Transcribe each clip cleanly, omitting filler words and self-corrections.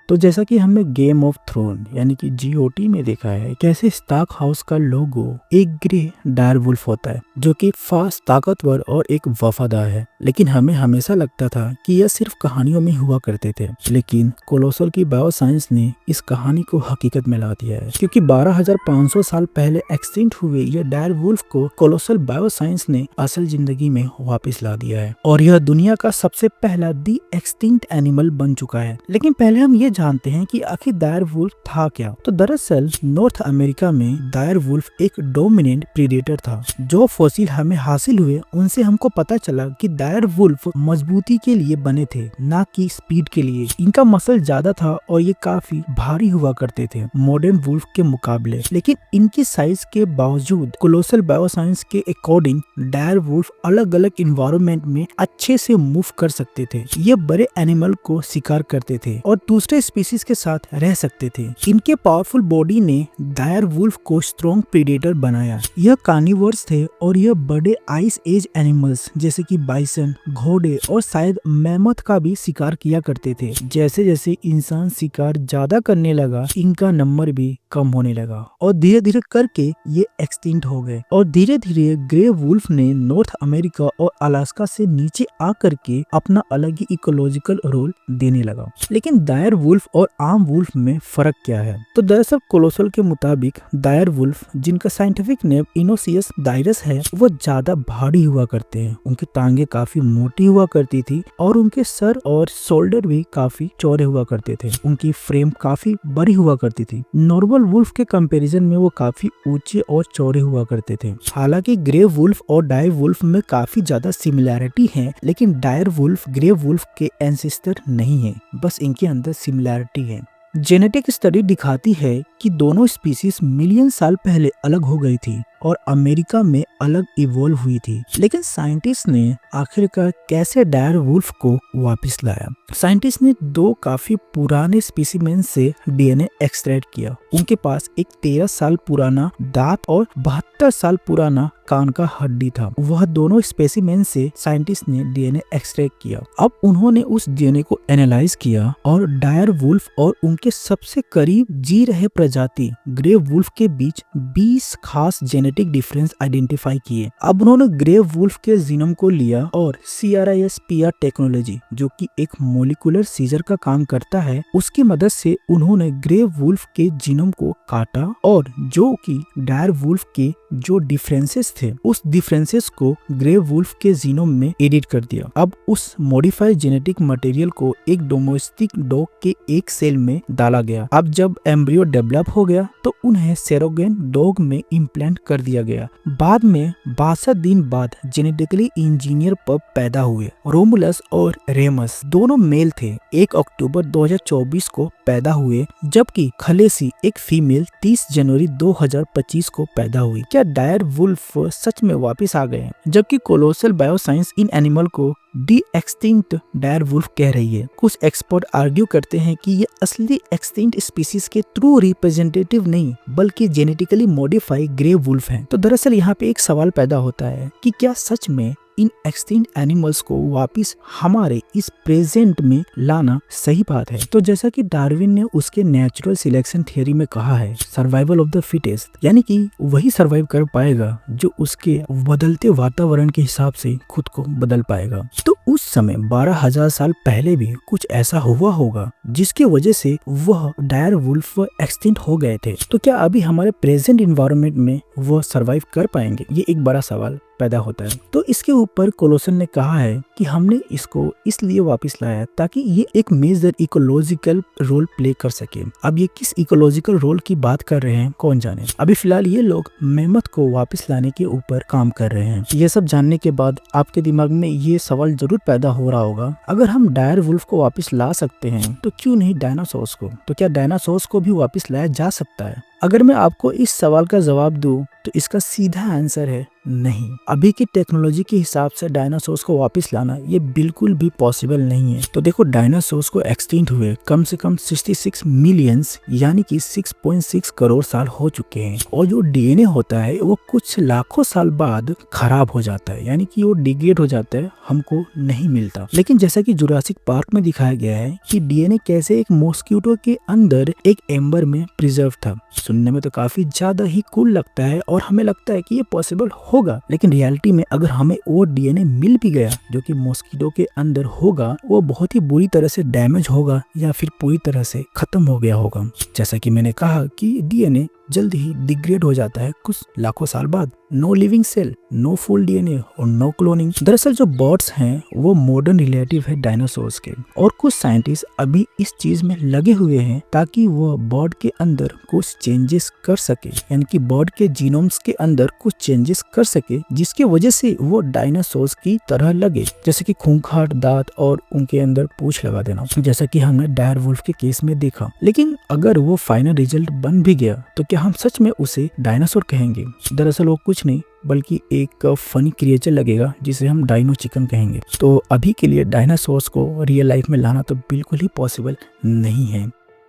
तो जैसा कि हमने गेम ऑफ थ्रोन यानी कि GOT में देखा है कैसे स्टार्क हाउस का लोगो एक ग्रे डायरवुल्फ होता है जो कि फास्ट, ताकतवर और एक वफादार है। लेकिन हमें हमेशा लगता था कि यह सिर्फ कहानियों में हुआ करते थे, लेकिन कोलोसल की बायोसाइंस ने इस कहानी को हकीकत में ला दिया है, क्योंकि 12,500 साल पहले एक्सटिंक्ट हुए यह डायरवुल्फ को कोलोसल बायोसाइंस ने असल जिंदगी में वापस ला दिया है और यह दुनिया का सबसे पहला दी एक्सटिंक्ट एनिमल बन चुका है। लेकिन पहले हम ये जानते हैं कि आखिर डायरवुल्फ था क्या। तो दरअसल नॉर्थ अमेरिका में डायरवुल्फ एक डोमिनेंट प्रीडेटर था। जो फॉसिल हमें हासिल हुए उनसे हमको पता चला कि डायरवुल्फ मजबूती के लिए बने थे, ना कि स्पीड के लिए। इनका मसल ज्यादा था और ये काफी भारी हुआ करते थे मॉडर्न वुल्फ के मुकाबले। लेकिन इनकी साइज के बावजूद कोलोसल बायोसाइंस के अकॉर्डिंग डायरवुल्फ अलग अलग इन्वायरमेंट में अच्छे से मूव कर सकते थे। ये बड़े एनिमल को शिकार करते थे और दूसरे स्पीसीज के साथ रह सकते थे। इनके पावरफुल बॉडी ने डायरवुल्फ को स्ट्रॉन्ग प्रीडेटर बनाया। यह कार्निवोर्स थे और यह बड़े आइस एज एनिमल्स जैसे कि बाइसन, घोड़े और शायद मैमथ का भी शिकार किया करते थे। जैसे जैसे इंसान शिकार ज्यादा करने लगा, इनका नंबर भी कम होने लगा और धीरे धीरे करके ये एक्सटिंक्ट हो गए। और धीरे धीरे ग्रे वुल्फ ने नॉर्थ अमेरिका और अलास्का से नीचे आकर के अपना अलग ही इकोलॉजिकल रोल देने लगा। लेकिन डायर वुल्फ और आम वुल्फ में फर्क क्या है? तो दरअसल कोलोसल के मुताबिक डायर वुल्फ, जिनका साइंटिफिक नेम इनोसियस डायरस है, वो ज्यादा भारी हुआ करते हैं। उनकी टांगे काफी मोटी हुआ करती थी और उनके सर और शोल्डर भी काफी चौड़े हुआ करते थे। उनकी फ्रेम काफी बड़ी हुआ करती थी। नॉर्मल वुल्फ के कंपैरिजन में वो काफी ऊंचे और चौड़े हुआ करते थे। हालांकि ग्रे वुल्फ और डायर वुल्फ में काफी ज्यादा सिमिलैरिटी है, लेकिन डायर वुल्फ ग्रे वुल्फ के एंसेस्टर नहीं है, बस इनके अंदर सिमिलैरिटी है। जेनेटिक स्टडी दिखाती है कि दोनों स्पीसीज मिलियन साल पहले अलग हो गई थी और अमेरिका में अलग इवॉल्व हुई थी। लेकिन साइंटिस्ट ने आखिरकार कैसे डायर वुल्फ को वापस लाया? साइंटिस्ट ने दो काफी पुराने स्पेसिमेन से DNA एक्सट्रैक्ट किया। उनके पास एक 13 साल पुराना दांत और 72 साल पुराना कान का हड्डी था। वह दोनों स्पेसिमेन से साइंटिस्ट ने DNA एक्सट्रैक्ट किया। अब उन्होंने उस DNA को एनालाइज किया और डायर वुल्फ और उनके सबसे करीब जी रहे प्रजाति ग्रे वुल्फ के बीच 20 खास जेनेटिक डिफरेंस आइडेंटिफाई किए। अब उन्होंने ग्रे वुल्फ के जीनोम को लिया और CRISPR टेक्नोलॉजी, जो कि एक मोलिकुलर सीजर का काम करता है, उसकी मदद से उन्होंने ग्रे वुल्फ के जीनोम को काटा और जो कि डायर वुल्फ के जो डिफरेंसेस थे उस डिफरेंसेस को ग्रे वुल्फ के जीनोम में एडिट कर दिया। अब उस मॉडिफाइड जेनेटिक मटेरियल को एक डोमेस्टिक डॉग के एक सेल में डाला गया। अब जब एम्ब्रियो डेवलप हो गया तो उन्हें सेरोगेन डॉग में इम्प्लांट कर दिया गया। बाद में 62 दिन बाद जेनेटिकली इंजीनियर पप पैदा हुए। रोमुलस और रेमस दोनों मेल थे, 1 अक्टूबर 2024 को पैदा हुए, जबकि खलेसी एक फीमेल 30 जनवरी 2025 को पैदा हुई। क्या डायर वुल्फ सच में वापस आ गए? जबकि कोलोसल बायोसाइंस इन एनिमल को डी एक्सटिंक्ट डायर वुल्फ कह रही है। कुछ एक्सपर्ट आर्ग्यू करते हैं कि ये असली एक्सटिंक्ट स्पीसीज के ट्रू रिप्रेजेंटेटिव नहीं बल्कि जेनेटिकली मॉडिफाइड ग्रे वुल्फ हैं। तो दरअसल यहाँ पे एक सवाल पैदा होता है कि क्या सच में इन एक्सटिंक्ट एनिमल्स को वापस हमारे इस प्रेजेंट में लाना सही बात है? तो जैसा कि डार्विन ने उसके नेचुरल सिलेक्शन थियरी में कहा है, सर्वाइवल ऑफ द फिटेस्ट, यानी कि वही सर्वाइव कर पाएगा जो उसके बदलते वातावरण के हिसाब से खुद को बदल पाएगा। तो उस समय 12,000 साल पहले भी कुछ ऐसा हुआ होगा जिसकी वजह से वह डायर वुल्फ एक्सटिंक्ट हो गए थे। तो क्या अभी हमारे प्रेजेंट इन्वायरमेंट में वह सर्वाइव कर पाएंगे? ये एक बड़ा सवाल पैदा होता है। तो इसके ऊपर कोलोसल ने कहा है कि हमने इसको इसलिए वापस लाया ताकि ये एक मेजर इकोलॉजिकल रोल प्ले कर सके। अब ये किस इकोलॉजिकल रोल की बात कर रहे हैं कौन जाने। अभी फिलहाल ये लोग मेमथ को वापस लाने के ऊपर काम कर रहे हैं। ये सब जानने के बाद आपके दिमाग में ये सवाल जरूर पैदा हो रहा होगा, अगर हम डायर वुल्फ को वापस ला सकते हैं तो क्यों नहीं डायनासोर्स को? तो क्या डायनासोर्स को भी वापस लाया जा सकता है? अगर मैं आपको इस सवाल का जवाब दूं तो इसका सीधा आंसर है नहीं। अभी की टेक्नोलॉजी के हिसाब से डायनासोर्स को वापस लाना ये बिल्कुल भी पॉसिबल नहीं है। तो देखो, डायनासोर्स को एक्सटिंक्ट हुए कम से कम 66 मिलियंस यानी कि 6.6 करोड़ साल हो चुके हैं, और जो डीएनए होता है वो कुछ लाखों साल बाद खराब हो जाता है, यानी कि वो डिग्रेड हो जाता है, हमको नहीं मिलता। लेकिन जैसा कि जुरासिक पार्क में दिखाया गया है कि डीएनए कैसे एक मॉस्किटो के अंदर एक एम्बर में प्रिजर्व था। सुनने में तो काफी ज्यादा ही कूल लगता है और हमें लगता है कि ये पॉसिबल होगा, लेकिन रियलिटी में अगर हमें वो डीएनए मिल भी गया जो कि मॉस्किटो के अंदर होगा, वो बहुत ही बुरी तरह से डैमेज होगा या फिर पूरी तरह से खत्म हो गया होगा। जैसा कि मैंने कहा कि डीएनए जल्द ही डिग्रेड हो जाता है कुछ लाखों साल बाद। No living cell, no full DNA और नो क्लोनिंग। दरअसल जो बर्ड्स हैं वो मॉडर्न रिलेटिव है डायनासोर्स के, और कुछ साइंटिस्ट अभी इस चीज में लगे हुए हैं ताकि वो बर्ड के अंदर कुछ चेंजेस कर सके, यानी कि बर्ड के जीनोम्स के अंदर कुछ चेंजेस कर सके जिसकी वजह से वो डायनासोर्स की तरह लगे, जैसे कि खूंखार दांत और उनके अंदर पूंछ लगा देना, जैसा कि हमने डायर वुल्फ के केस में देखा। लेकिन अगर वो फाइनल रिजल्ट बन भी गया तो क्या हम सच में उसे डायनासोर कहेंगे? दरअसल वो कुछ नहीं बल्कि एक फनी क्रिएचर लगेगा जिसे हम डायनो चिकन कहेंगे। तो अभी के लिए डायनासोर्स को रियल लाइफ में लाना तो बिल्कुल ही पॉसिबल नहीं है।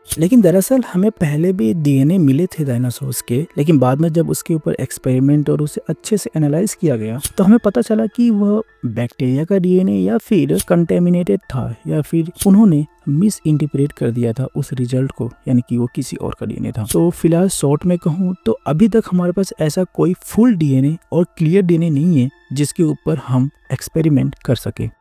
लेकिन दरअसल हमें पहले भी डीएनए मिले थे डायनासोर्स के, लेकिन बाद में जब उसके ऊपर एक्सपेरिमेंट और उसे अच्छे से एनालाइज किया गया तो हमें पता चला कि वह बैक्टीरिया का डीएनए या फिर कंटेमिनेटेड था, या फिर उन्होंने मिस इंटरप्रेट कर दिया था उस रिजल्ट को, यानी कि वो किसी और का डीएनए था। तो फिलहाल शॉर्ट में कहूँ तो अभी तक हमारे पास ऐसा कोई फुल डीएनए और क्लियर डीएनए नहीं है जिसके ऊपर हम एक्सपेरिमेंट कर सके।